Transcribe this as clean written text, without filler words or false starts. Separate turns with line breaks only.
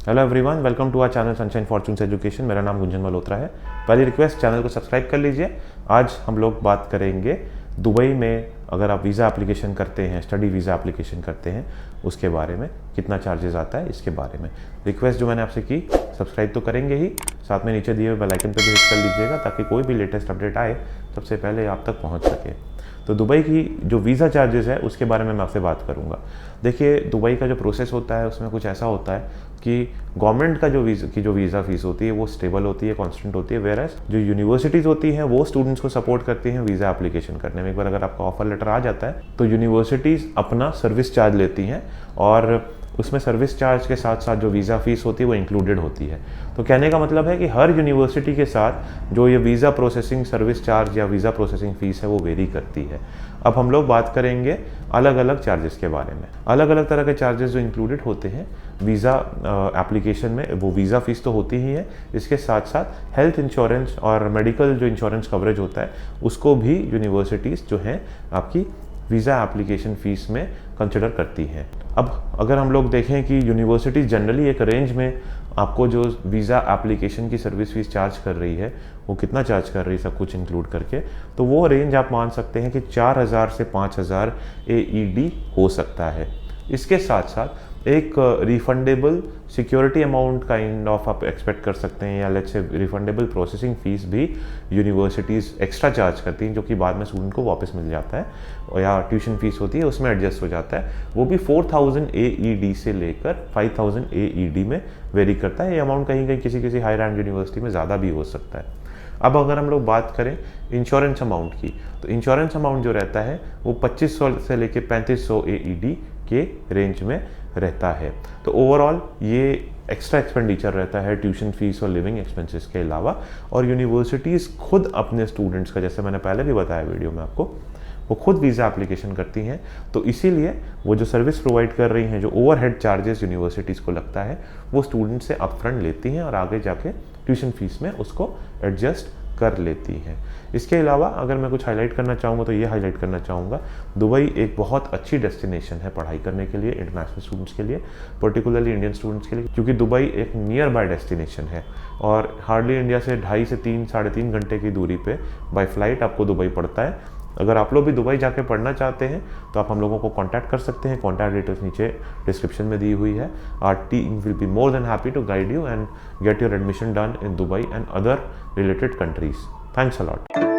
Hello everyone, welcome to our channel Sunshine Fortunes Education. मेरा नाम गुंजन मल्होत्रा है। पहली रिक्वेस्ट, चैनल को सब्सक्राइब कर लीजिए। आज हम लोग बात करेंगे दुबई में अगर आप वीज़ा एप्लीकेशन करते हैं, स्टडी वीज़ा एप्लीकेशन करते हैं, उसके बारे में कितना चार्जेस आता है इसके बारे में। रिक्वेस्ट जो मैंने आपसे की, सब्सक्राइब तो करेंगे ही, साथ में नीचे दिए हुए बेल आइकन पर भी हिट कर लीजिएगा ताकि कोई भी लेटेस्ट अपडेट आए सबसे पहले आप तक पहुँच सके। तो दुबई की जो वीज़ा चार्जेस है उसके बारे में मैं आपसे बात करूंगा। देखिए, दुबई का जो प्रोसेस होता है उसमें कुछ ऐसा होता है कि गवर्नमेंट का जो वीज़ा फीस होती है वो स्टेबल होती है, कांस्टेंट होती है। वेरएस जो यूनिवर्सिटीज़ होती हैं वो स्टूडेंट्स को सपोर्ट करती हैं वीज़ा एप्लीकेशन करने में। एक बार अगर आपका ऑफर लेटर आ जाता है तो यूनिवर्सिटीज़ अपना सर्विस चार्ज लेती हैं और उसमें सर्विस चार्ज के साथ साथ जो वीज़ा फ़ीस होती है वो इंक्लूडेड होती है। तो कहने का मतलब है कि हर यूनिवर्सिटी के साथ जो ये वीज़ा प्रोसेसिंग सर्विस चार्ज या वीज़ा प्रोसेसिंग फ़ीस है वो वेरी करती है। अब हम लोग बात करेंगे अलग अलग चार्जेस के बारे में। अलग अलग तरह के चार्जेस जो इंक्लूडेड होते हैं वीज़ा एप्लीकेशन में, वो वीज़ा फ़ीस तो होती ही है, इसके साथ साथ हेल्थ इंश्योरेंस और मेडिकल जो इंश्योरेंस कवरेज होता है उसको भी यूनिवर्सिटीज़ जो हैं आपकी वीज़ा एप्लीकेशन फ़ीस में कंसिडर करती हैं। अब अगर हम लोग देखें कि यूनिवर्सिटीज़ जनरली एक रेंज में आपको जो वीज़ा एप्लीकेशन की सर्विस फीस चार्ज कर रही है वो कितना चार्ज कर रही है सब कुछ इंक्लूड करके, तो वो रेंज आप मान सकते हैं कि 4,000 से 5,000 AED हो सकता है। इसके साथ साथ एक refundable security amount kind of आप एक्सपेक्ट कर सकते हैं, या let's say refundable processing fees भी यूनिवर्सिटीज़ एक्स्ट्रा चार्ज करती हैं, जो कि बाद में स्टूडेंट को वापस मिल जाता है, और या ट्यूशन फीस होती है उसमें एडजस्ट हो जाता है। वो भी 4,000 AED से लेकर 5,000 AED में वेरी करता है। ये अमाउंट कहीं कहीं किसी किसी हाई रैंक यूनिवर्सिटी में ज़्यादा भी हो सकता है। अब अगर हम लोग बात करें इंश्योरेंस अमाउंट की, तो इंश्योरेंस अमाउंट जो रहता है वो 2,500 से लेकर 3,500 AED के रेंज में रहता है। तो ओवरऑल ये एक्स्ट्रा एक्सपेंडिचर रहता है ट्यूशन फीस और लिविंग एक्सपेंसेस के अलावा। और यूनिवर्सिटीज़ खुद अपने स्टूडेंट्स का, जैसे मैंने पहले भी बताया वीडियो में आपको, वो खुद वीज़ा एप्लीकेशन करती हैं। तो इसीलिए वो जो सर्विस प्रोवाइड कर रही हैं, जो ओवरहेड चार्जेस यूनिवर्सिटीज़ को लगता है वो स्टूडेंट से अपफ्रंट लेती हैं और आगे जाके ट्यूशन फीस में उसको एडजस्ट कर लेती हैं। इसके अलावा अगर मैं कुछ हाईलाइट करना चाहूँगा तो ये हाईलाइट करना चाहूँगा, दुबई एक बहुत अच्छी डेस्टिनेशन है पढ़ाई करने के लिए, इंटरनेशनल स्टूडेंट्स के लिए, पर्टिकुलरली इंडियन स्टूडेंट्स के लिए, क्योंकि दुबई एक नियर बाय डेस्टिनेशन है और हार्डली इंडिया से 2.5 से 3 साढ़े 3 घंटे की दूरी पे बाय फ्लाइट आपको दुबई पड़ता है। अगर आप लोग भी दुबई जाके पढ़ना चाहते हैं तो आप हम लोगों को कांटेक्ट कर सकते हैं। कॉन्टैक्ट डिटेल्स नीचे डिस्क्रिप्शन में दी हुई है। Our team will be more than happy to guide you and get your admission done in Dubai and other related countries. Thanks a lot.